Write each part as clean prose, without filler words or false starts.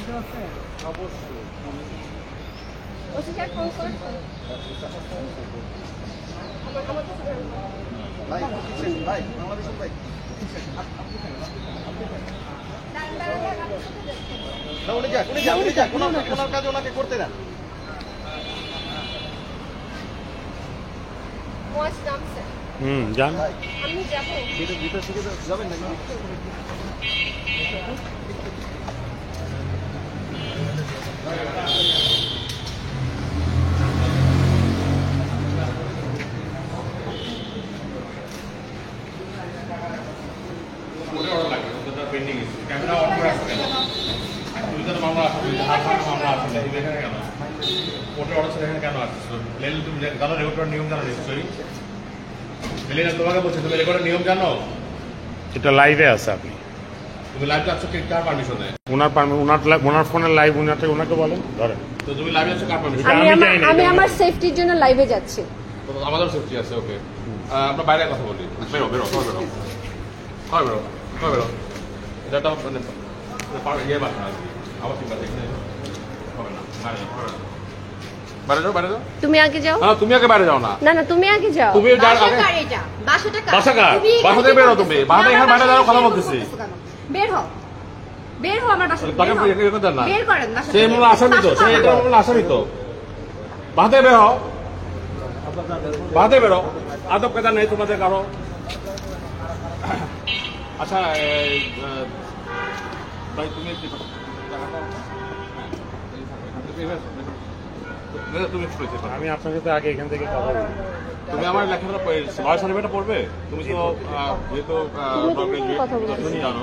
ওনার কাজ ওনাকে করতে দেন। যান। আমি যাবো ভিতর থেকে যাবেন নাকি? ক্যামেরা অন করে আসবে মামলা আসলে এখানে কেন কোর্টের অর্ডার এখানে কেন আসছো? লেল তুমি জানো রেকর্ডের নিয়ম জানো নিশ্চয়ই? লেলিনা তোমাকে বলছি তুমি রেকর্ডের নিয়ম জানো? এটা লাইভে আছে, আপনি তুমি লাইভে আসছো কার পারমিশনে? ওনার ফোনের লাইভ ওনাকে বলেন ধরেন। তো তুমি লাইভে আসছো কার পারমিশনে? আমি আমার সেফটির জন্য লাইভে যাচ্ছি। আমাদের সেফটি আছে, ওকে। আমরা বাইরে কথা বলি। বেরো বেরো বেরো বেরো বেরো বেরো। এটা তো মানে ইয়ে বাস না, আমার ঠিক আছে, হবে না, বাইরে যাও বাইরে যাও। তুমি আগে যাও। না তুমি আগে বাইরে যাও না। না তুমি আগে যাও। তুমি বাসা থেকে বেরো, তুমি বাসা এখানে বাইরে যাও, কথা বলতেছি। বের হও, বের হও আমার বাসা থেকে। বের করেন বাসা থেকে। সে মূল আসামি তো, সে এটা মূল আসামি তো। বাসা থেকে বের হও, বাসা থেকে বেরো। আদব কায়দা নেই তোমাদের কারো। আচ্ছা ভাই তুমি আমি আপনার সাথে আগে এখান থেকে কথা বলি। তুমি আমার লেখাটা লয়ার সার্টিফিকেটটা পড়বে? তুমি তো যেহেতু জানো।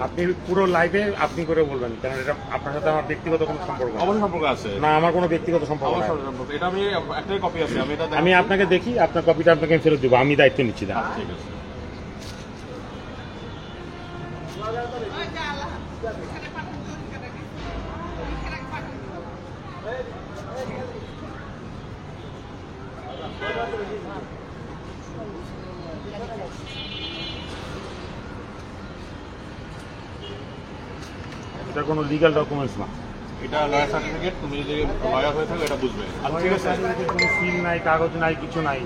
আপনি পুরো লাইভে আপনি করে বলবেন, কারণ এটা আপনার সাথে আমার ব্যক্তিগত কোনো সম্পর্ক নেই। অবশ্যই সম্পর্ক আছে। না, আমার কোনো ব্যক্তিগত সম্পর্ক নেই। এটা আমি একটাই কপি আছে, আমি আপনাকে দেখি, আপনার কপিটা আপনাকে ফেরত দেবো, আমি দায়িত্ব নিচ্ছি। না ঠিক আছে। এটা কোনো লিগ্যাল ডকুমেন্টস না। এটা লয়ার সার্টিফিকেট, তুমি যদি লয়ার হয়ে থাকো এটা বুঝবে। ঠিক আছে, কোনো সিল নাই, কাগজ নাই, কিছু নাই।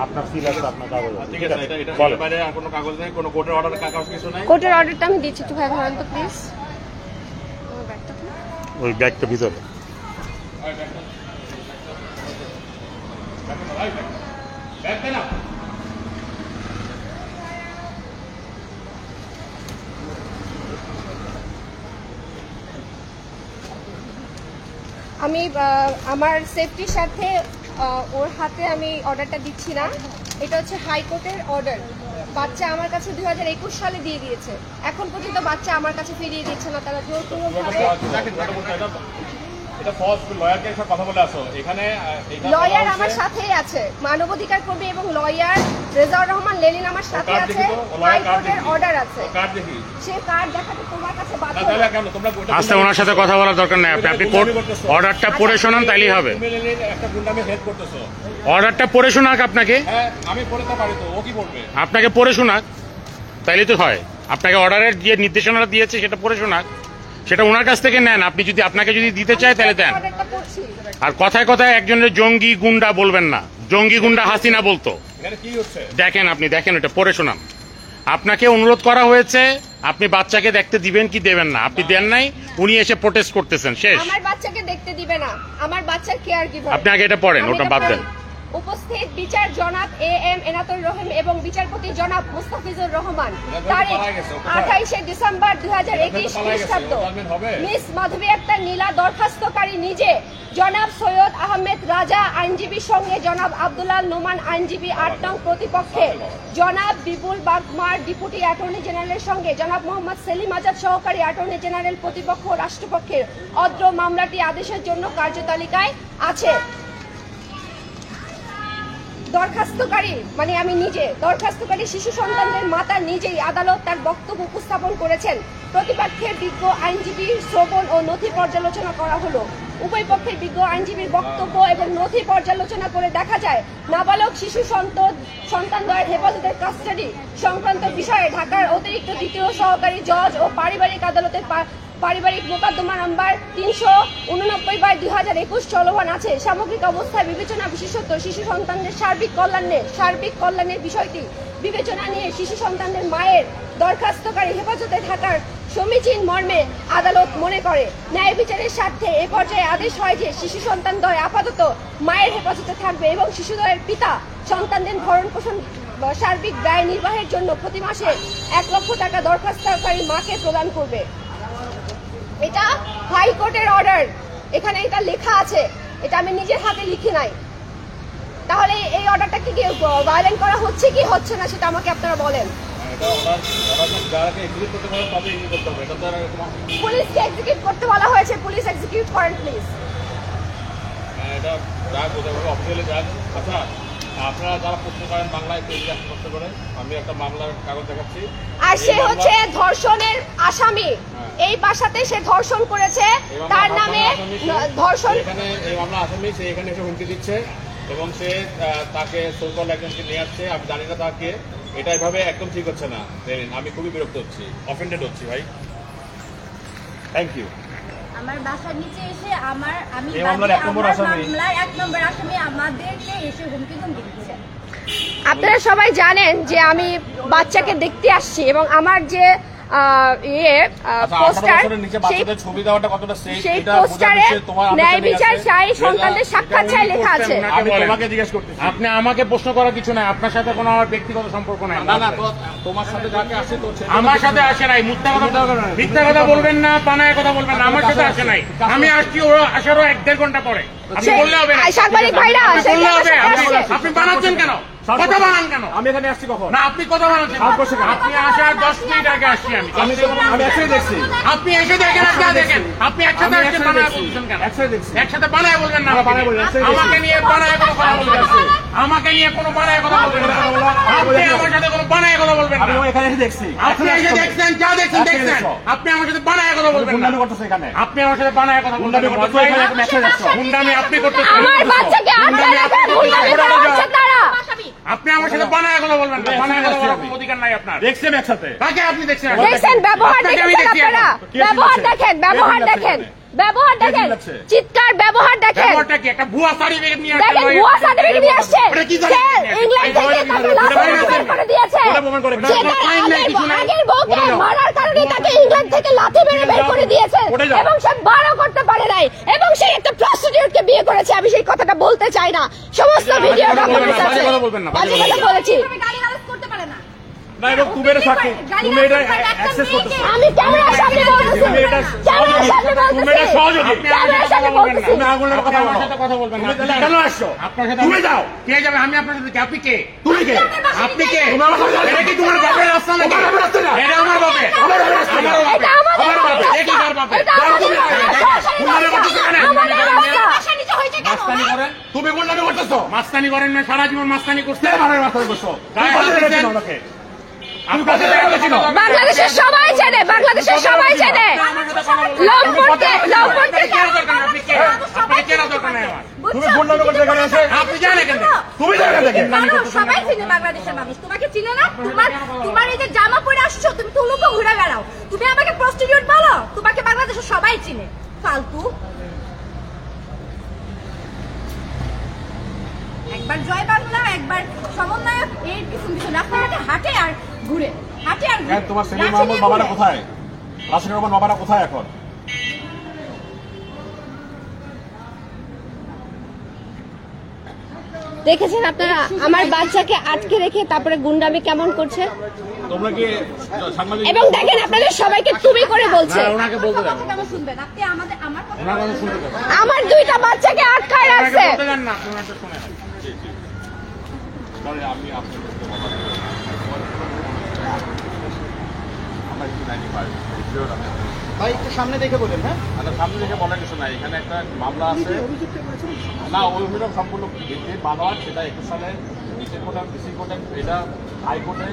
আপনার সিল আছে, আপনার কাগজ আছে। ঠিক আছে, এটা বাইরে আর কোনো কাগজ নেই, কোনো কোর্টের অর্ডার কাগজ কিছু নাই। কোর্টের অর্ডারটা আমি দিচ্ছি, একটু ভাই ধরেন তো প্লিজ। ওই ব্যাগটা ভিতরে। আমি আমার সেফটির সাথে ওর হাতে আমি অর্ডারটা দিচ্ছি না। এটা হচ্ছে হাইকোর্টের অর্ডার। বাচ্চা আমার কাছে 2021 সালে দিয়ে দিয়েছে, এখন পর্যন্ত বাচ্চা আমার কাছে ফিরিয়ে দিচ্ছে না। তারা জোরপূর্বকভাবে লয়ার আমার সাথেই আছে, মানবাধিকার কর্মী এবং লয়ার রেজাউর রহমান লেলিন আমার সাথে আছে। হাইকোর্টের অর্ডার আছে, সে কার্ড দেখাতে তোমার কাছে বাধ্য। আচ্ছা, ওনার সাথে কথা বলার দরকার নেই। আপনি কোর্ট অর্ডারটা পড়ে শোনান, তাইলেই হবে। অর্ডারটা পড়ে শোনাক আপনাকে, আপনাকে পড়ে শোনাক, তাইলে তো হয়। আপনাকে অর্ডারের যে নির্দেশনাটা দিয়েছে সেটা পড়ে শোনাক, সেটা ওনার কাছ থেকে নেন। আপনি যদি আপনাকে যদি দিতে চায় তাহলে দেন। আর কথায় কথায় একজনের জঙ্গি গুন্ডা বলবেন না। জঙ্গি গুন্ডা হাসিনা বলতো। দেখেন, আপনি দেখেন, এটা পড়ে শোনান। আপনাকে অনুরোধ করা হয়েছে, আপনি বাচ্চাকে দেখতে দিবেন কি দেবেন না, আপনি দেন নাই, উনি এসে প্রোটেস্ট করতেছেন। শেষ। আমার বাচ্চাকে দেখতে দিবে না, আমার বাচ্চার কেয়ার গিভার। আপনি আগে এটা পড়েন, ওটা বাদ দেন। উপস্থিত বিচার জনাব AM এনাতুর রহিম এবং বিচারপতি জনাব মুস্তাফিজুর রহমান। তারিখ 28শে ডিসেম্বর 2021 খ্রিস্টাব্দ। মিস মাধবী আক্তার নীলা দরখাস্তকারী নিজে, জনাব সৈয়দ আহমেদ রাজা আইনজীবীর সঙ্গে জনাব আব্দুল্লাহ নোমান আইনজীবী 8 নং প্রতিপক্ষে, জনাব বিপুল বাগমার ডেপুটি অ্যাটর্নি জেনারেলের সঙ্গে জনাব মোহাম্মদ সেলিম আজাদ সহকারী অ্যাটর্নি জেনারেল প্রতিপক্ষ রাষ্ট্রপক্ষের অত্র মামলাটি আদেশের জন্য কার্যতালিকায় আছে। দরখাস্তকারী মানে আমি নিজে, দরখাস্তকারী শিশু সন্তানদের মাতা নিজেই আদালত তার বক্তব্য উপস্থাপন করেছেন। প্রতিপক্ষের বিজ্ঞ আইনজীবীর শ্রবণ ও নথি পর্যালোচনা করা হলো। উভয় পক্ষের বিজ্ঞ আইনজীবীর বক্তব্য এবং নথি পর্যালোচনা করে দেখা যায়, নাবালক শিশু সন্তানদ্বয়ের হেফাজতের কাস্টাডি সংক্রান্ত বিষয়ে ঢাকার অতিরিক্ত দ্বিতীয় সহকারী জজ ও পারিবারিক আদালতের পারিবারিক মোকদ্দমা নাম্বার 389/2021 চলমান আছে। সামগ্রিক অবস্থায় বিবেচনা বিশেষত শিশু সন্তানদের সার্বিক কল্যাণের বিষয়টি বিবেচনা নিয়ে শিশু সন্তানদের মায়ের দরখাস্তকারী হেফাজতে থাকার সমীচীন মর্মে আদালত মনে করে ন্যায় বিচারের স্বার্থে এ পর্যায়ে আদেশ হয় যে শিশু সন্তানদ্বয় আপাতত মায়ের হেফাজতে থাকবে এবং শিশুদ্বয়ের পিতা সন্তানদের ভরণ পোষণ সার্বিক ব্যয় নির্বাহের জন্য প্রতি মাসে 1 লক্ষ টাকা দরখাস্তকারী মাকে প্রদান করবে। এটা হাইকোর্টের অর্ডার, এখানে এটা লেখা আছে, এটা আমি নিজের হাতে লিখি নাই। তাহলে এই অর্ডারটা কি ভায়োলেন্ট করা হচ্ছে কি হচ্ছে না সেটা আমাকে আপনারা বলেন। পুলিশকে এক্সিকিউট করতে বলা হয়েছে, পুলিশ এক্সিকিউট করেন প্লিজ। আপনারা যারা প্রশ্ন করেন বাংলায় প্রশ্ন করেন, আমি একটা মামলার কাগজ দেখাচ্ছি। আর সে হচ্ছে ধর্ষণের আসামি, এই বাসাতে সে ধর্ষণ করেছে, তার নামে ধর্ষণ। এখানে এই মামলা আসামি, সে এখানে এসে হুমকি দিচ্ছে এবং সে তাকে সোকল একজনকে নিয়ে আসছে। আমি জানি না তাকে, এটা এভাবে একদম ঠিক হচ্ছে না। আমি খুবই বিরক্ত হচ্ছি, অফেন্ডেড হচ্ছি ভাই। Thank you. আমার বাসার নিচে এসে আমি এই মামলার 1 নম্বর আসামি, মামলার 1 নম্বর আসামি আমাদেরকে এসে হুমকি দিচ্ছে। আপনারা সবাই জানেন যে আমি বাচ্চাকে দেখতে আসছি এবং আমার যে পোস্টার, সেই পোস্টারে ন্যায় বিচার চাই, সন্তানদের সাক্ষাৎ চাই লেখা আছে। আমি তোমাকে জিজ্ঞেস করতেছি, আপনি আমাকে প্রশ্ন করার কিছু নাই, আপনার সাথে কোনো আমার ব্যক্তিগত সম্পর্ক নাই। না না, তোমার সাথে যাকে আসে তো আমার সাথে আসে নাই। মিথ্যা কথা বলবেন না, পানায় কথা বলবেন না। আমার সাথে আসে নাই, আমি আসছি ওরা আসারও 1-1.5 ঘন্টা পরে। আপনি বললে হবে না, সাংবাদিক ভাইরা বললে হবে। আপনি বানাচ্ছেন কেন? কথা বানান কেন? আমি এখানে আসছি কখন? না, আপনি কথা বানাচ্ছেন। আপনি আসার 10 মিনিট আগে আসছি আমি। আমি একসাথে দেখছি। আপনি এসে দেখেন আর যা দেখেন, আপনি একসাথে আসছেন, বানায় বলছেন কেন? একসাথে বানায় বলবেন না। আমাকে নিয়ে বানায় কোনো কথা বলবেন না। আমাকে নিয়ে কোনো বানায় কথা বলবেন না। আপনি আমার সাথে কোনো বানায় কথা বলবেন না। আমি এখানে এসে দেখছি। আপনি এসে দেখছেন, যা দেখছেন দেখছেন। আপনি আমার সাথে বানায় কথা বলবেন না। আপনি আমার সাথে বানায় কথা বলবেন না। গুন্ডামি আপনি করতেছেন। আমার বাচ্চাকে আটকে রাখা গুন্ডামি করা হচ্ছে তারা। আপনি আমার সাথে বানায় কথা বলবেন না। বানায় কথা বলার কোনো অধিকার নাই আপনার। দেখছেন একসাথে। কাকে আপনি দেখছেন? দেখছেন ব্যবহার দেখেছেন আপনারা? ব্যবহার দেখেন, ব্যবহার দেখেন, ব্যবহার দেখেন, চিৎকার ব্যবহার দেখেন। ব্যবহারটা কি? একটা ভুয়া সার্টিফিকেট নিয়ে দেখেন, ভুয়া সার্টিফিকেট নিয়ে আসছে। ওটা কি সে ইংল্যান্ড থেকে তাকে লাথি বের করে দিয়েছে। সে তার আগের বউকে মারার কারণে তাকে ইংল্যান্ড থেকে লাথি মেরে বের করে দিয়েছে এবং সে বারও করতে পারে নাই এবং সে একটা প্রস্টিটিউটকে বিয়ে করেছে। আমি সেই কথাটা বলতে চাই না, সমস্ত ভিডিও ডকুমেন্টস আছে। বাজে কথা বলেছি। গালিগালাজ করতে পারে না। না, এটা তুমি এটা থাকো, তুমি এটা অ্যাক্সেস করতেছো। আমি ক্যামেরার সামনে বলতেছি, ক্যামেরার সামনে বলতেছি, তুমি এটা সহযোগী। ক্যামেরার সামনে বলতেছি। তুমি আগুনের কথা বলো। আমার সাথে কথা বলবেন না। তুমি কেন আসছো? আপনার সাথে তুমি যাও। কে যাবে? আমি আপনার সাথে কি? আপনি কে? তুমি কে? আপনি কে? তুমি আমার সাথে এটা কি তোমার বাপের রাস্তা নাকি? আমার বাপের রাস্তা না। এটা আমার বাপের। আমার রাস্তা না। এটা আমাদের রাস্তা। এটা কার বাপের? এটা আমাদের রাস্তা। আমাদের রাস্তা। বাসা নিচে হয়েছে কেন? মাস্তানি করেন? তুমি গুন্ডামি করতেছো। মাস্তানি করেন না? সারা জীবন মাস্তানি করছেন। আমার রাস্তায় বসো। গায়ে হাত দিচ্ছেন। বাংলাদেশের সবাই চেনে, বাংলাদেশের সবাই চেনে। লম্পটকে আপনি কে? আপনি কে? দরকার নাই আমার। তুমি গুন্ডামি করতে এখানে এসে আপনি জানেন এখান থেকে। তুমি যাও এখান থেকে। সবাই চিনে বাংলাদেশের মানুষ। তোমাকে চিনে না? তোমার এই যে জামা পরে আসছো, তুমি তুলুকো ঘুরে বেড়াও, তুমি আমাকে প্রস্টিটিউট বলো? তোমাকে বাংলাদেশের সবাই চিনে। ফালতু। একবার জয় বাংলা, একবার সমন্বয়ক, এর কিছু কিছু রাস্তাঘাটে হাঁটে আর ঘুরে, হাঁটে আর ঘুরে। তোমার সেলিম মাহমুদ বাবারা কোথায়? রাশিদ রহমান বাবারা কোথায় এখন? দেখেছেন আপনারা আমার বাচ্চাকে আটকে রেখে তারপরে গুন্ডামি কেমন করছে তোমরা কি সাংবাদিক? এবং দেখেন আপনাদের সবাইকে তুমি করে বলছে। ওনাকে বলতে দেন। কথা কেন শুনবেন আপনি? আমার কথা ওনার কথা শুনতে দেন। আমার 2টা বাচ্চাকে আটকায় ওনাকে রাখছে। বলতে দেন না, আপনি ওনারটা শুনেন। সরি, আমি আপনাদের আমরা একটু 95 ভাই একটু সামনে দেখে বলেন। হ্যাঁ, আচ্ছা, সামনে দেখে বলার কিছু নাই। এখানে একটা মামলা আছে। না, ওই অভিযোগ সম্পূর্ণ ভিত্তি বানোয়ার। সেটা 21 সালে ডিসি কোর্টে, এটা হাইকোর্টে,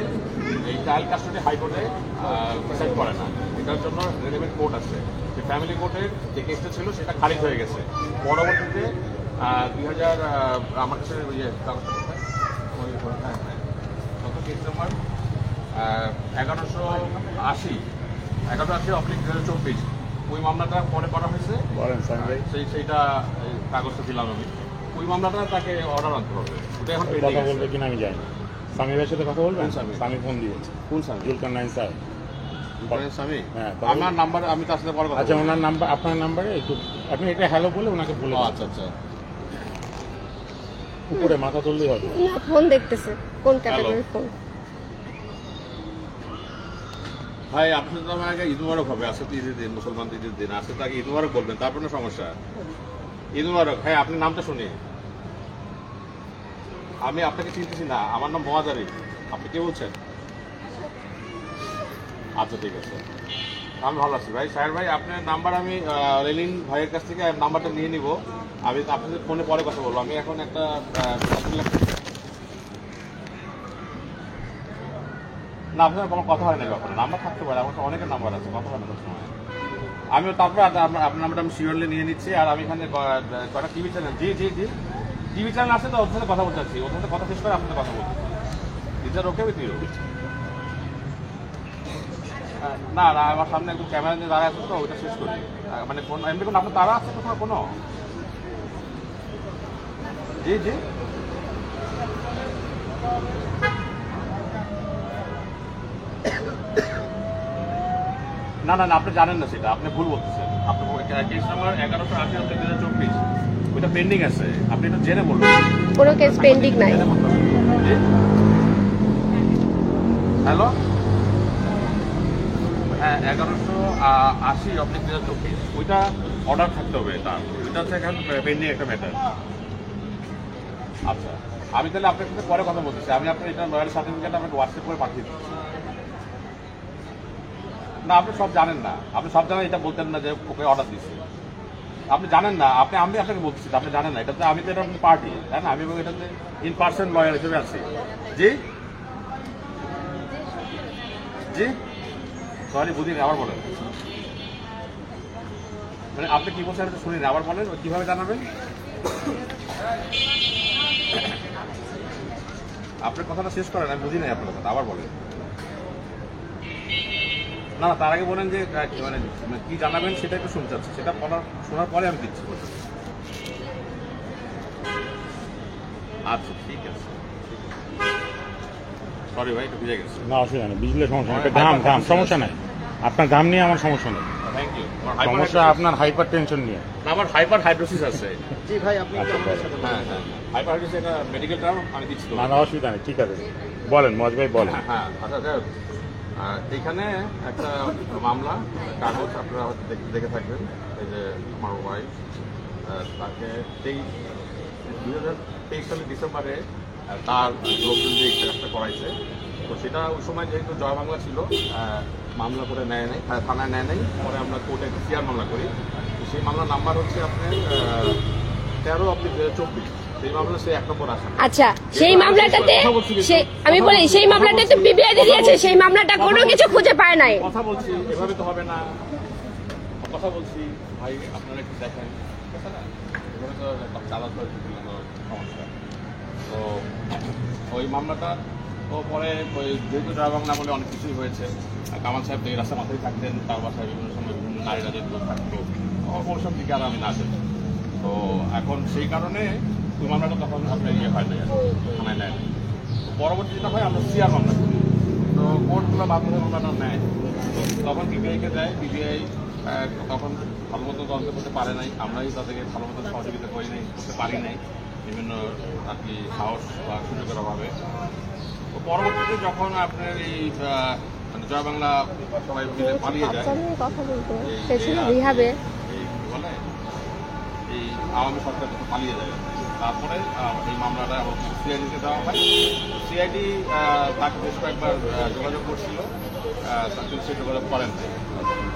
এই চাইল্ড কাস্টডি হাইকোর্টে সেট করে না। এটার জন্য রেলিভেন্ট কোর্ট আছে। যে ফ্যামিলি কোর্টের যে কেসটা ছিল সেটা খারিজ হয়ে গেছে। পরবর্তীতে 2000 আমার কাছে কেস নাম্বার 1180/2024 ওই মামলাটা পরে করা হয়েছে, বলেন স্যার ভাই, সেইটা কাগজটা দিলাম আমি। ওই মামলাটা তাকে অর্ডার আনতে হবে, ওটা এখন কথা pending আছে। বলবে কিনা আমি জানি না। স্বামী ভাইয়ের সাথে কথা বলবেন? কোন স্বামী? স্বামী ফোন দিয়েছে, কোন স্বামী? Zulkar nine sir. স্বামী হ্যাঁ, আমার নাম্বার আমি তার সাথে পরে কথা আচ্ছা, বলবো। ওনার নাম্বার, আপনার নাম্বারে একটু আপনি এটা হ্যালো বলে ওনাকে বলে ও, দিন। আচ্ছা আচ্ছা। উপরে মাথা তুললেই হবে। না, ফোন দেখতেছে, কোন ক্যাটাগরির ফোন? ভাই আপনার তো আমার আগে ঈদ মুবারক হবে, আজকে তো ঈদের দিন, মুসলমান ঈদের দিন, আজকে তো আগে ঈদ মুবারক বলবেন, তারপর না সমস্যা। ঈদ মুবারক। হ্যাঁ, আপনার নামটা শুনি। আমি আপনাকে চিনতেছি না, আমার নাম মোয়াজারি। আপনি কে বলছেন? আচ্ছা ঠিক আছে, আমি ভালো আছি ভাই। সাহের ভাই, আপনার নাম্বার আমি রেলিন ভাইয়ের কাছ থেকে নাম্বারটা নিয়ে নিব। আমি আপনাদের ফোনে পরে কথা বলবো। আমি এখন একটা না, আপনার কোনো কথা হয় না ব্যাপারে। নাম্বার থাকতে পারে, আমার তো অনেকের নাম্বার আছে, কথা হয় না সবসময়। আমিও তারপর আপনার নাম্বারটা আমি শিওরলি নিয়ে নিচ্ছি। আর আমি এখানে কটা টিভি চ্যানেল, জি জি জি টিভি চ্যানেল আছে, তো ওর সাথে কথা বলতে চাচ্ছি, ওর সাথে কথা শেষ করে আপনার কথা বলতে। Is that okay with you? না না, আমার সামনে একদম ক্যামেরা নিয়ে দাঁড়ায় আছে, তো ওইটা শেষ করি। মানে কোন এমনি কোনো আপনার তারা আছে কোথাও কোনো? জি জি না না না, আপনি জানেন না সেটা, আপনি ভুল বলতেছেন। আপনার কেস নাম্বার 1180/2024 ওইটা পেন্ডিং আছে, আপনি এটা জেনে বলবেন। কোনো কেস পেন্ডিং নাই। হ্যালো, হ্যাঁ 1180/2024 ওইটা অর্ডার থাকতে হবে তার, ওইটা হচ্ছে এখন পেন্ডিং একটা ম্যাটার। আচ্ছা, আমি তাহলে আপনার সাথে পরে কথা বলতেছি। আমি আপনার এটা লয়ার সার্টিফিকেট আপনাকে হোয়াটসঅ্যাপ করে পাঠিয়ে দিচ্ছি। না, আপনি সব জানেন না, আপনি সব জানেন, এটা বলতেন না যে ওকে অর্ডার দিচ্ছে। আপনি জানেন না, আমি আপনাকে বলতেছি, আপনি জানেন না। এটাতে আমি তো এটা পার্টি, তাই না? আমি এটাতে ইন পার্সন লয়ার হিসেবে আছি। জি জি সরি, বুঝিনি, আবার বলেন। মানে আপনি কি বলছেন এটা শুনিনি, আবার বলেন। কিভাবে জানাবেন? আপনার কথাটা শেষ করেন, আমি বুঝি নাই আপনার কথা, আবার বলেন। না না, তার আগে বলেন যে মানে কি জানাবেন সেটা একটু শুনতে চাচ্ছি, সেটা শোনার পরে আমি দিচ্ছি। আচ্ছা ঠিক আছে, সরি ভাই, একটু ভিজে গেছে। না, অসুবিধা নেই, বিজলে সমস্যা নেই, ঘাম সমস্যা নাই। আপনার ঘাম নিয়ে আমার সমস্যা নেই, থ্যাংক ইউ। সমস্যা আপনার হাইপার টেনশন নিয়ে। আমার হাইপার হাইড্রোসিস আছে। জি ভাই, আপনি একটু আমাদের সাথে হ্যাঁ হ্যাঁ, হাইপার হাইড্রোসিস একটা মেডিকেল টার্ম, আমি দিচ্ছি তো। না না, অসুবিধা নেই, ঠিক আছে, বলেন মজ ভাই, বলেন। হ্যাঁ আচ্ছা যাই হোক, এখানে একটা মামলা কাগজ আপনারা হয়তো দেখে থাকবেন। এই যে আমার ওয়াইফ, তাকে 2023 সালের ডিসেম্বরে তার লোকজন যে একটা করাইছে, তো সেটা ওই সময় যেহেতু জয় বাংলা ছিল, মামলা করে নেয় নাই, থানায় নেয় নাই। পরে আমরা কোর্টে সিআর মামলা করি। তো সেই মামলার নাম্বার হচ্ছে আপনার 13/2024। সেই মামলা সে 1 নম্বর আসামি। আচ্ছা, সেই মামলাটাতে আমি বলি, সেই মামলাটা তো পিবিআই দিয়েছে, সেই মামলাটা কোনো কিছু খুঁজে পায় নাই। কথা বলছি, এভাবে তো হবে না। কথা বলছি ভাই, আপনারা একটু দেখেন, ঠিক আছে না? এভাবে তো চালাতে হয়, সমস্যা। তো ওই মামলাটা তো পরে ওই যেহেতু জয় বাংলা বলে অনেক কিছুই হয়েছে। কামাল সাহেব এই রাস্তা মাথায় থাকতেন, তার বাসায় বিভিন্ন সময় বিভিন্ন নারীরা যেগুলো থাকতো, ওসব দিকে আর আমি না যেত। তো এখন সেই কারণে ওই মামলাটা তখন আপনার ইয়ে হয় না, থানায় নেয়। পরবর্তী যেটা হয়, আমরা সিআর মামলা করি। তো কোর্টগুলো বাংলাদেশ মামলাটা নেয়, তখন পিবিআইকে দেয়। পিবিআই তখন ভালো মতো তদন্ত করতে পারে নাই, আমরাই তাদেরকে ভালো মতো সহযোগিতা করি নাই, করতে পারি নাই, বিভিন্ন আর কি সাহস বা সুযোগের অভাবে। তো পরবর্তীতে যখন আপনার এই মানে জয় বাংলা সবাই মিলে পালিয়ে যায়, কথা বলতে পেছনে রিহাবে এই কি বলে, এই আওয়ামী সরকার যখন পালিয়ে যায়, তারপরে এই মামলাটা সিআইডিতে দেওয়া হয়। সিআইডি তাকে বেশ কয়েকবার যোগাযোগ করছিল, কিন্তু সে যোগাযোগ করেন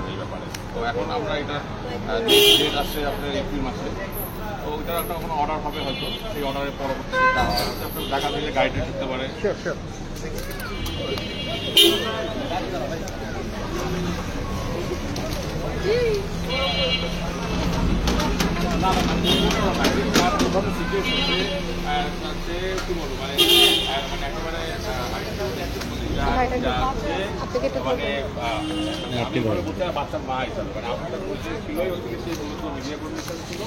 এই ব্যাপারে। তো এখন আমরা এটা ডেট আসছে আপনার এপ্রিল মাসে, তো ওইটার একটা কোনো অর্ডার হবে হয়তো, সেই অর্ডারের পরবর্তীতে আপনার ঢাকা থেকে গাইডে ঢুকতে পারে। না না না, সিচুয়েশন কি বলবো, মানে একেবারে বাচ্চার মা হিসাবে মানে আপনার ছিলই হচ্ছে সেই মূলত মিডিয়া কর্মীর ছিল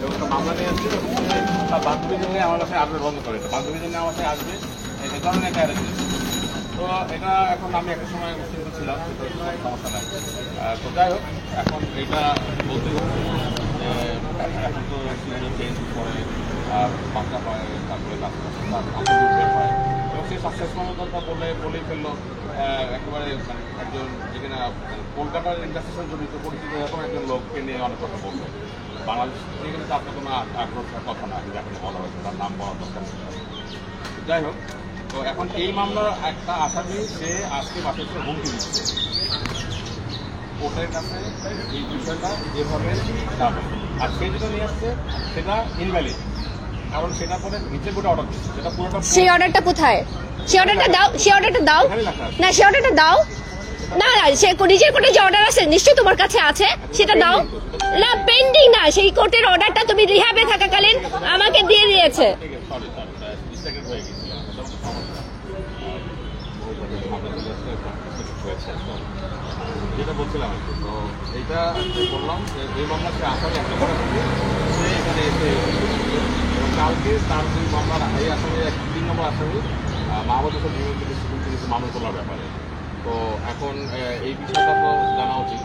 এবং একটা মামলা নিয়ে আসছিল তার বান্ধবীর জন্য আমার বাসায় আসবে বন্ধ করে বান্ধবীর জন্য আমার বাসায় আসবে এই ধরনের একটা অ্যারেঞ্জ তো এটা এখন আমি একটা সময় উত্তীর্ণ ছিলাম সমস্যা নাই তো যাই হোক এখন এটা বলতে হচ্ছে এখন তো চেঞ্জ করে বাচ্চা হয় তারপরে হয় এবং সেই সাকসেসফুলতা বলেই ফেললো একেবারে মানে একজন যেখানে কলকাতার ইন্ডাস্ট্রির জড়িত পরিচিত এরকম একজন লোককে নিয়ে অনেক কথা বললো বাংলাদেশ থেকে কিন্তু আপনার কোনো আগ্রহের কথা না যাকে বলা হয়েছে তার নাম বলার দরকার যাই হোক তো এখন এই মামলার একটা আসামি সে আজকে বাসায় হুমকি দিচ্ছে কোর্টের কাছে এই বিষয়টা যেভাবে যাবে আর সে যেটা নিয়ে আসছে সেটা ইনভ্যালিড কারণ সেটা পরে নিচে করে অর্ডার দিচ্ছে সেটা পুরোটা সেই অর্ডারটা কোথায়? সেই অর্ডারটা দাও, সেই অর্ডারটা দাও না, সেই অর্ডারটা দাও না না, সে নিজের কোর্টে যে অর্ডার আছে নিশ্চয়ই তোমার কাছে আছে, সেটা দাও না। পেন্ডিং না, সেই কোর্টের অর্ডারটা তুমি রিহাবে থাকাকালীন আমাকে দিয়ে দিয়েছে। যেটা বলছিলাম আর কি তো এইটা বললাম যে এই মামলা সে আসামি একটা করে সে এখানে এসে এবং কালকে তার যে মামলার এই আসামি 3 নম্বর আসামি মাহমুদ হোসেন কিছু মামলা তোলার ব্যাপারে তো এখন এই বিষয়টা তো জানা উচিত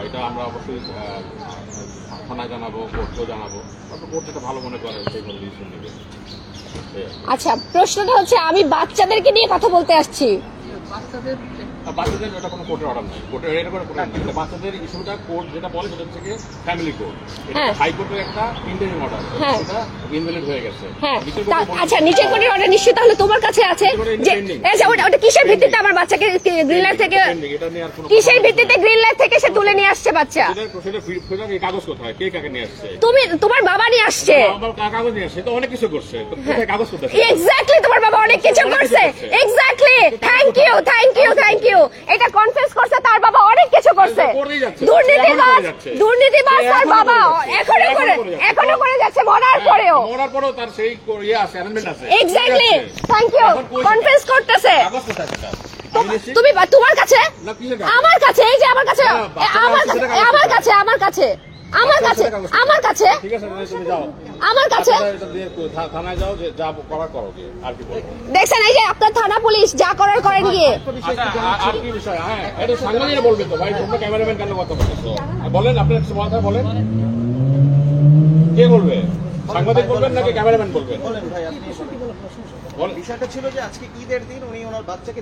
এটা আমরা অবশ্যই থানায় জানাবো কোর্টেও জানাবো তারপর কোর্ট যেটা ভালো মনে করে সেইভাবে ডিসিশন নেবে। আচ্ছা, প্রশ্নটা হচ্ছে আমি বাচ্চাদেরকে নিয়ে কথা বলতে আসছি। বাচ্চাদের এটা কোনো কোর্টের অর্ডার নাই, কোর্টের এটা কোনো কোর্ট নেই। বাচ্চাদের ইস্যুটা কোর্ট যেটা বলে সেটা থেকে ফ্যামিলি কোর্ট, এটা হাইকোর্টের একটা ইন্টারিম অর্ডার, সেটা ইনভ্যালিড হয়ে গেছে। হ্যাঁ, আচ্ছা, নিচের কোর্টের অর্ডার নিশ্চয়ই তাহলে তোমার কাছে আছে যে ওটা কিসের ভিত্তিতে আমার বাচ্চাকে গ্রিন লাইট থেকে, কিসের ভিত্তিতে গ্রিন লাইট থেকে সে তুলে নিয়ে আসছে বাচ্চা? সেটা কাগজ কোথায়, কে কাকে নিয়ে আসছে? তুমি, তোমার বাবা নিয়ে আসছে। কাগজ নিয়ে আসছে তো অনেক কিছু করছে, কোথায় কাগজ কোথায়? এক্স্যাক্টলি, তোমার বাবা অনেক কিছু করছে। Exactly, thank you thank you thank you. এটা কনফেস করছে, তার বাবা অনেক কিছু করছে। দুর্নীতিবাজ তার বাবা এখনো করে যাচ্ছে, মরার পরেও তার সেই ইয়ে আছে, অ্যারেঞ্জমেন্ট আছে। Exactly, thank you. কনফেস করতেছে। কাগজ কোথায় সেটা? তুমি তোমার কাছে, আমার কাছে, এই যে আমার কাছে, আমার কাছে, আমার কাছে, আমার কাছে, আমার কাছে, ঠিক আছে, তুমি যাও আমার কাছে, থানায় যাও, যে যা করার করো। আর কি বলবো, দেখছেন এই যে আপনার থানা পুলিশ যা করার করেন গিয়ে। আর কি বিষয়? হ্যাঁ, এটা সাংবাদিকরা বলবে তো ভাই, তোমরা ক্যামেরাম্যান কেন কথা বলছো? বলেন, আপনার কথা বলেন, কে বলবে? সাংবাদিক বলবেন নাকি ক্যামেরাম্যান বলবেন? বলেন ভাই, আপনি বিষয়টা ছিল যে আজকে ঈদের দিন উনি ওনার বাচ্চাকে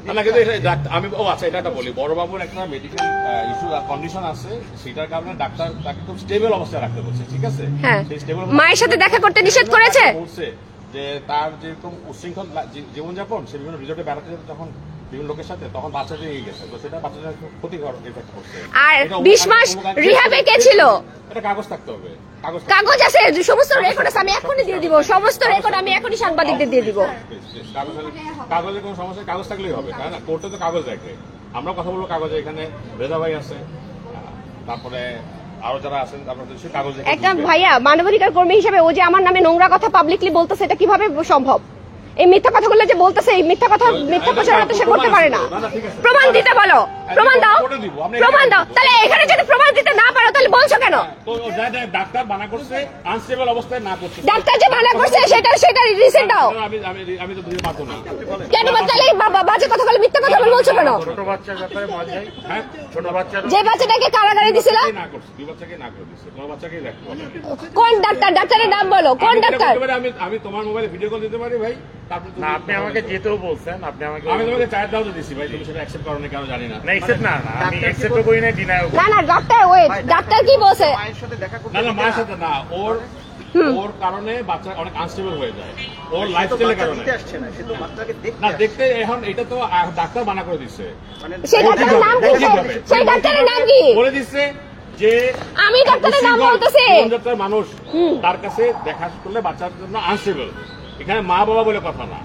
আমি আচ্ছা এটা বলি, বড়বাবুর একটা মেডিকেল ইস্যু কন্ডিশন আছে, সেটার কারণে ডাক্তার তাকে খুব স্টেবল অবস্থায় রাখতে বলছে, ঠিক আছে? সেই স্টেবল মায়ের সাথে দেখা করতে নিষেধ করেছে, বলছে যে তার যেরকম উচ্ছৃঙ্খল জীবনযাপন, সে বিভিন্ন রিজোর্টে বেড়াতে যেত যখন বিভিন্ন লোকের সাথে, তখন বাচ্চাদের এগিয়ে গেছে, তো সেটা বাচ্চাদের ক্ষতিকর এফেক্ট করছে। আর 20 মাস রিহ্যাবে কে ছিল? এটা কাগজ থাকতে হবে, কাগজ আছে, সমস্ত রেকর্ড আছে, আমি এখনই দিয়ে দিব, সমস্ত রেকর্ড আমি এখনই সাংবাদিকদের দিয়ে দিব। কাগজের কোনো সমস্যা, কাগজ থাকলেই হবে, তাই না? কোর্টে তো কাগজ দেখে, আমরা কথা বলবো কাগজে। এখানে রেজা ভাই আছে, তারপরে আরো যারা আছেন, আপনাদের সেই কাগজ দেখে। একটা ভাইয়া মানবাধিকার কর্মী হিসেবে ও যে আমার নামে নোংরা কথা পাবলিকলি বলতেছে, এটা কিভাবে সম্ভব? এই মিথ্যা কথাগুলো যে বলতেছে, এই মিথ্যা কথা, মিথ্যা প্রচারণা তো সে করতে পারে না। প্রমাণ দিতে বলো, প্রমাণ দাও, প্রমাণ দাও। তাহলে এখানে যদি প্রমাণ দিতে না পারো তাহলে বলছো কেন? ডাক্তার মানা করছে, আনস্টেবল অবস্থায় না করছে, ডাক্তার যে মানা করছে সেটা রিসেন্ট দাও। আমি তো বুঝতে পারবো না কেন? তাহলে বাজে কথা বলে, মিথ্যা কথা বলছো কেন? ছোট বাচ্চার ব্যাপারে মত যাই, হ্যাঁ, ছোট বাচ্চা যে বাচ্চাটাকে কারাগারে দিছিল, না করছে, দুই বাচ্চাকে না করে দিছে, তোমার বাচ্চাকেই দেখো। কোন ডাক্তার? ডাক্তারের নাম বলো, কোন ডাক্তার? আমি তোমার মোবাইলে ভিডিও কল দিতে পারি ভাই, তারপর না আপনি আমাকে যেতেও বলছেন, আপনি আমাকে, আমি তোমাকে চায়ের দাও দিছি ভাই, তুমি সেটা অ্যাকসেপ্ট করো না কেন জানি না। না অ্যাকসেপ্ট না, আমি অ্যাকসেপ্ট করি না, ডিনাইও না না, ডক্টর ওয়েট, ডাক্তার কি বলছে? মায়ের সাথে দেখা করতে, না মায়ের সাথে না, ওর কারণে বাচ্চা অনেক আনস্টেবল হয়ে যায়, ওর লাইফস্টাইলের কারণে আসছে না, সে তো বাচ্চাকে না দেখতে। এখন এটা তো ডাক্তার মানা করে দিচ্ছে, সেই ডাক্তারের নাম কি? সেই ডাক্তারের নাম কি বলে দিচ্ছে যে আমি ডাক্তারের নাম বলতেছি, জীবনযাত্রার মানুষ তার কাছে দেখা করলে বাচ্চার জন্য আনস্টেবল। এখানে মা বাবা বলে কথা না,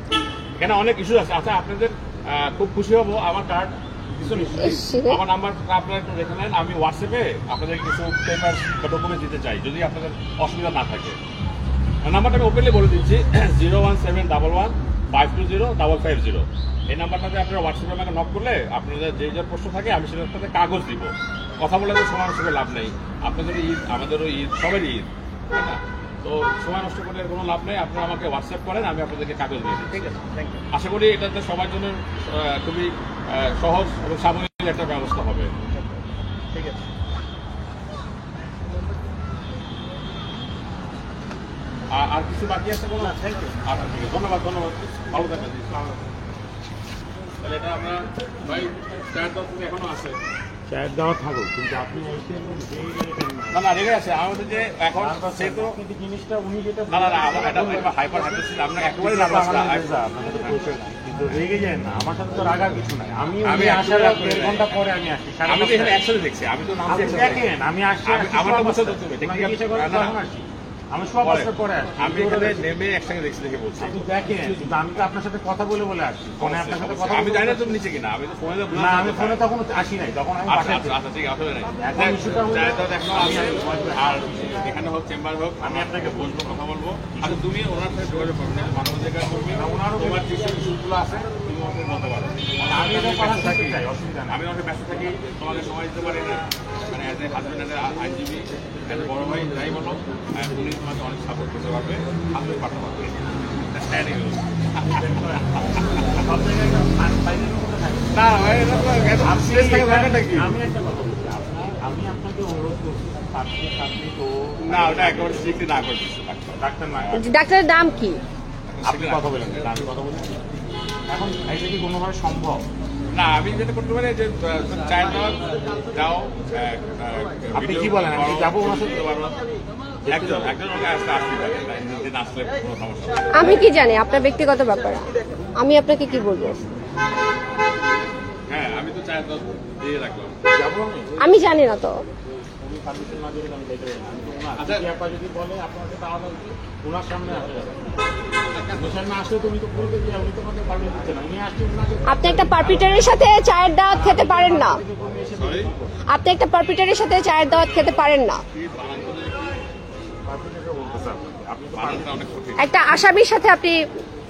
এখানে অনেক ইস্যু আছে। আচ্ছা, আপনাদের খুব খুশি হবো, আমার কার্ড কিছু নিশ্চয়ই, আমার নাম্বার আপনারা একটু দেখে নেন, আমি হোয়াটসঅ্যাপে আপনাদের কিছু পেপার বা ডকুমেন্ট দিতে চাই, যদি আপনাদের অসুবিধা না থাকে। নাম্বারটা আমি ওপেনলি বলে দিচ্ছি, 01711 520-550। এই নাম্বারটাতে আপনারা হোয়াটসঅ্যাপে আমাকে নক করলে আপনাদের যে যে প্রশ্ন থাকে আমি সেটাতে কাগজ দিব। কথা বলে তো সময় নষ্ট করে লাভ নেই। আপনাদের ঈদ, আমাদেরও ঈদ, সবারই ঈদ, তাই না? তো সময় নষ্ট করে কোনো লাভ নেই। আপনারা আমাকে হোয়াটসঅ্যাপ করেন, আমি আপনাদেরকে কাগজ দিয়ে দিই। ঠিক আছে, থ্যাংক ইউ। আশা করি এটাতে সবার জন্য খুবই সহজ এবং সাময়িক একটা ব্যবস্থা হবে। ঠিক আছে। আর কিছু বাকি আছে কোনো? Thank you. আচ্ছা, ঠিক আছে, ধন্যবাদ, ধন্যবাদ, ভালো থাকবেন। তাহলে এটা আমরা ভাই চায়ের দর তুমি এখনো আছে? চায়ের দেওয়া থাকুক, কিন্তু আপনি না রেগে আছে আমাদের যে এখন সেহেতু জিনিসটা উনি যেটা না এটা হাইপার হাইপার ছিল আপনার একেবারেই নার্ভাস না। কিন্তু রেগে যায় না, আমার সাথে তো রাগার কিছু নাই। আমি আমি আসার আসলে 1.5 ঘন্টা পরে আমি আসছি। আমি তো এখানে একসাথে দেখছি, আমি তো নামছি একসাথে। দেখেন আমি আসছি, আমার তো বুঝতে তো তুমি আমি সব বছর পরে আসছি। আমি এখানে নেমে একসাথে দেখছি দেখে বলছি। আপনি দেখেন, কিন্তু আমি তো আপনার সাথে কথা বলে বলে আসছি। ফোনে আপনার সাথে কথা আমি জানি না তুমি নিচে কিনা, আমি তো ফোনে না, আমি ফোনে তখন আসি নাই, তখন আমি আচ্ছা বাসায় আচ্ছা আচ্ছা ঠিক আছে নাই। এখন ইস্যুটা হলো চায়ের দর এখনো আছে, আর এখানে হোক চেম্বার হোক আমি আপনাকে বলবো, কথা বলবো। আচ্ছা তুমি ওনার সাথে যোগাযোগ করবেন, মানবাধিকার কর্মী, ওনারও তোমার যে ইস্যুগুলো আছে তুমি আমাকে বলতে পারো। আমি এটা কথা থাকি চাই, অসুবিধা নেই। আমি অনেক ব্যস্ত থাকি, তোমাকে সময় দিতে পারি না, মানে as a husband, as a আইনজীবী, অ্যাজ এ বড় ভাই, যাই বলো, উনি তোমাকে অনেক সাপোর্ট করতে পারবে, হাজব্যান্ড পাঠাতে পারবে। না ভাই, আমি একটা কথা বলছি, আমি আপনাকে অনুরোধ করছি, আপনি তো না ওটা একেবারে স্ট্রিক্টলি না করে দিচ্ছে ডাক্তার না, ডাক্তারের নাম কি? আপনি কথা বলেন, আমি কথা বলছি। এখন এটা কি কোনোভাবে সম্ভব? না, আমি যেটা করতে পারি যে চায়ের দাও, আপনি কি বলেন, আমি যাবো ওনার সাথে? একজন ওকে আসতে আসতে পারে, দিন আসলে কোনো সমস্যা নেই। আমি কি জানি আপনার ব্যক্তিগত ব্যাপার, আমি আপনাকে কি বলবো? হ্যাঁ, আমি তো চায়ের দাও দিয়ে রাখলাম। যাবো আমি? আমি জানি না তো। উনি পারমিশন না দিলে আমি দেখে যাই না। আমি তো ওনার আচ্ছা। যদি আপা যদি বলে আপনাকে তাহলে ওনার সামনে আসা যাবে। ওনার সামনে আসলে তুমি তো বলবে যে উনি তোমাকে পারমিশন দিচ্ছে না, উনি আসছে ওনাকে আপনি একটা পারপিটারের সাথে চায়ের দাওয়াত খেতে পারেন না। সরি, আপনি একটা পারপিটারের সাথে চায়ের দাওয়াত খেতে পারেন না। পারমিশনটা বলতেছে আপনাকে। আপনি তো বানানটা অনেক কঠিন। একটা আসামির সাথে আপনি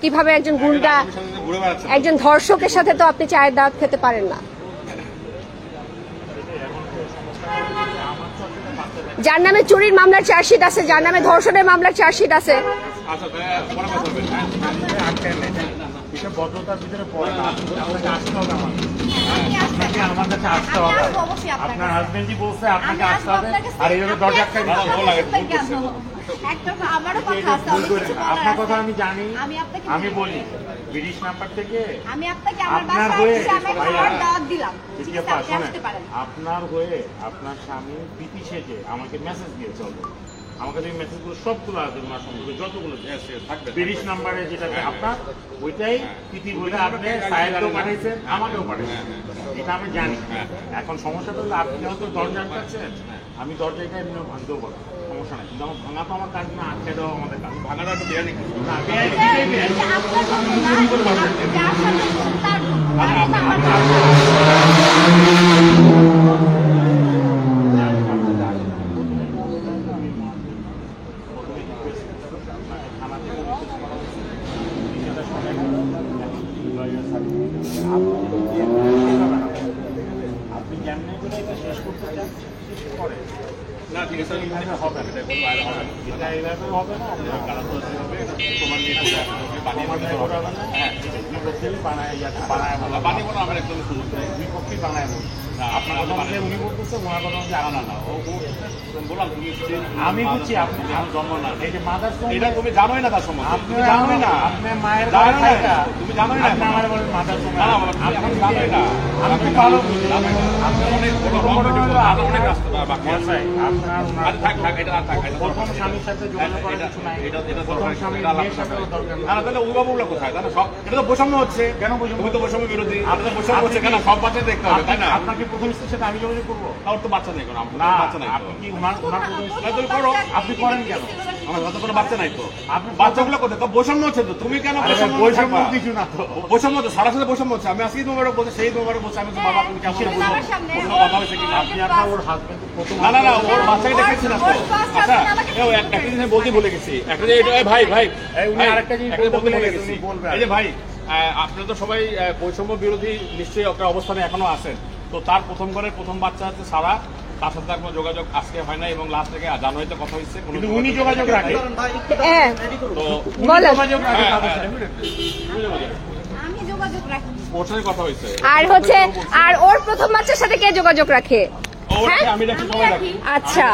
কিভাবে একজন গুন্ডা, আমি সাথে ঘুরে বেড়াচ্ছি। একজন ধর্ষকের সাথে তো আপনি চায়ের দাওয়াত খেতে পারেন না। যার নামে চুরির মামলার চার্জশিট আছে, যার নামে ধর্ষণের মামলার চার্জশিট আছে, আচ্ছা, তাহলে পরে কথা হবে। এটা ভদ্রতার ভিতরে পড়ে না। আপনাকে আসতে হবে আপনাকে আমার কাছে আসতে হবে। আপনার হাজবেন্ডই বলছে আপনাকে আসতে হবে, আর এইভাবে দরজা আটকাই দিচ্ছে। আমারও কথা আছে, ভুল অনেক করেন কিছু না। বলার আপনার আছে। কথা আমি জানি, আমি আপনাকে আমি বলি ব্রিটিশ নাম্বার থেকে আমি আপনাকে আমার আপনার বাসায় হয়ে এসে আমি ভাইয়া, খাবার দাওয়াত দিলাম। ঠিক ঠিক আছে, আছে, আপনি শোনেন, আসতে পারেন। আপনার হয়ে আপনার স্বামী প্রীতি সেজে আমাকে মেসেজ দিয়েছে অলরেডি। আমার কাছে মেসেজগুলো সবগুলো আছে, ওনার সম্পর্কে যতগুলো থাকবে ব্রিটিশ নাম্বারে যেটা আপনার ওইটাই প্রীতি বলে আপনি সাহেবকেও পাঠাইছেন, আমাকেও পাঠাইছেন, এটা আমি জানি। এখন সমস্যাটা হলো আপনি হয়তো দরজা আটকাচ্ছেন, আমি দরজাটা এমনি ভাঙতেও পারবো, সমস্যা নাই। কিন্তু আমার ভাঙা তো আমার কাজ না, আটকে দেওয়া আমাদের কাজ। ভাঙাটা একটু বিরিয়ানি খাবো। না, বেআইনি এটাই বেআইনি। এটা আপনার জন্য না, আপনি যার সাথে করছেন তার জন্য। তার জন্য আমার আপনি যেমনি করে এটা শেষ করতে চান শেষ করে। না ঠিক আছে, এইভাবে হবে না, কোনো বাইরে হবে না। এটা এইভাবে হবে না। কারণ তো হবে, তোমার নিয়ে বানিয়ে আমার দিতে হবে। হবে না। হ্যাঁ, বানায় বানায় বানিয়ে বলো আমার একদম সুযোগ নেই। দুই পক্ষে বানায় বলি। না, আপনার কথা বললে উনি বলতেছে, ওনার কথা বলছে না না ও বললাম তুমি আমি বুঝছি। আপনি জন্ম না, এই যে মাদার এটা তুমি জানোই না তার সম্বন্ধে, আপনি তুমি জানোই না, আপনার মায়ের জানোই না, কথা তুমি জানোই না। আপনি আমার বলেন মাদার না, না, আপনি জানোই না। আপনি ভালো বুঝেন। আপনি অনেক বড় রং ভিডিও, আর অনেক রাস্তা বাকি আছে। আপনার আরে থাক থাক, এটা আর থাক, এটা প্রথম স্বামীর সাথে যোগাযোগ করার এটা কিছু নাই। এটা এটা প্রথম দরকার, স্বামীর এটা আলাদা মেয়ের সাথেও ব্যাপার। দরকার না না, তাহলে অভিভাবকরা কোথায়? তাহলে সব এটা তো বৈষম্য হচ্ছে। কেন বৈষম্য? তুমি তো বৈষম্য বিরোধী, এটা তো বৈষম্য হচ্ছে কেন? সব বাচ্চা দেখতে হবে, তাই না? আপনাকে প্রথম স্ত্রী সেটা আমি যোগাযোগ করবো, ওর তো বাচ্চা নেই, কোনো না বাচ্চা নাই তো। আপনি কি ওনার প্রথম না, তুমি করো, আপনি করেন কেন? আমার হাতে কোনো বাচ্চা নাই তো, বাচ্চাগুলো কোথায়? তো বৈষম্য হচ্ছে তো, তুমি কেন বৈষম্য বৈষম্য থাকবা? কিছু না তো। বৈষম্য হচ্ছে, সারা সাথে বৈষম্য হচ্ছে। আমি আজকে তোমার বলছি, সেই তোমার বলছি, আমি তো বাবা, তুমি কেমন বুঝবো আমার সামনে কোনো বাবা হয়েছে কি না? আপনি আপনার ওর হাজবেন্ড প্রথম না না না, ওর বাচ্চাকে দেখেছি না তো। আচ্ছা, একটা জিনিস আমি বলতে ভুলে গেছি, একটা যে ভাই ভাই উনি আরেকটা জিনিস একটা বলতে ভুলে বলতে গেছি, উনি বলবেন। এই যে ভাই, আপনারা তো সবাই বৈষম্য বিরোধী নিশ্চয়ই একটা অবস্থানে এখনো আছেন। তো তার প্রথম ঘরের প্রথম বাচ্চা হচ্ছে সারা, তার সাথে তার কোনো যোগাযোগ আজকে হয় না, এবং লাস্ট থেকে জানুয়ারিতে কথা হচ্ছে, কোনো কিন্তু উনি যোগাযোগ রাখে। কারণ ভাই একটু হ্যাঁ। ready করুন। তো বলো। যোগাযোগ রাখে তাদের সাথে। আমি যোগাযোগ রাখি। ওর সাথে কথা হয়েছে। আর হচ্ছে আর ওর প্রথম বাচ্চার সাথে কে যোগাযোগ রাখে? ওর হ্যাঁ? আমি রাখি, সবাই রাখি। আচ্ছা,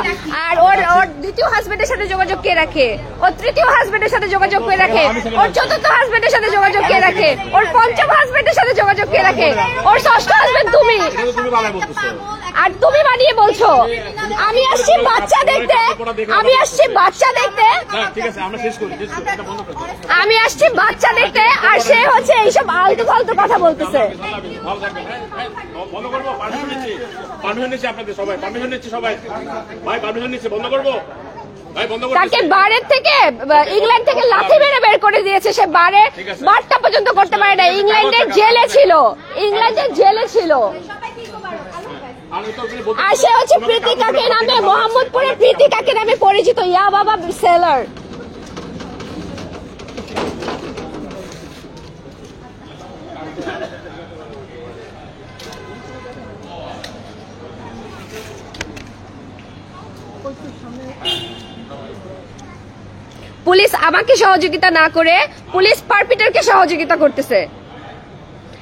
আর ওর ওর দ্বিতীয় হাজবেন্ডের সাথে যোগাযোগ কে রাখে? ওর তৃতীয় হাজবেন্ডের সাথে যোগাযোগ কে রাখে? ওর চতুর্থ হাজবেন্ডের সাথে যোগাযোগ কে রাখে? ওর পঞ্চম হাজবেন্ডের সাথে যোগাযোগ কে রাখে? ওর ষষ্ঠ হাজবেন্ড তুমি। এটা তো তুমি বালাই বলতেছো। আর তুমি বানিয়ে বলছো আমি আসছি বাচ্চা দেখতে, আমি আসছি বাচ্চা দেখতে, না ঠিক আছে, আমরা শেষ করি, এটা বন্ধ করে দাও। আমি আসছি বাচ্চা দেখতে, আর সে হচ্ছে এইসব আলতু ফালতু কথা বলতেছে। ভালো থাকবেন। হ্যাঁ, বন্ধ করবো, পারমিশন নিচ্ছি, পারমিশন নিচ্ছি আপনাদের সবাই, পারমিশন নিচ্ছি সবাই, ভাই পারমিশন নিচ্ছি, বন্ধ করবো ভাই, বন্ধ করছি। তাকে বারের থেকে ইংল্যান্ড থেকে লাথি মেরে বের করে দিয়েছে, সে বারটা পর্যন্ত করতে পারে না। ইংল্যান্ডের জেলে ছিল, ইংল্যান্ডের জেলে ছিল। সবাই কি করো? আল্লাহ হাফেজ। আমি তো ওখানে বলতে- আর সে হচ্ছে প্রীতিকাকে নামে, মোহাম্মদপুরের প্রীতিকাকে নামে পরিচিত, ইয়া বাবা সেলার। পুলিশ আমাকে সহযোগিতা না করে পুলিশ পারপিটারকে সহযোগিতা করতেছে,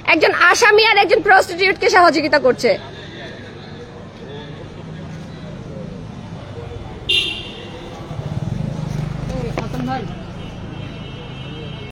একজন আসামি আর একজন প্রস্টিটিউটকে সহযোগিতা করছে।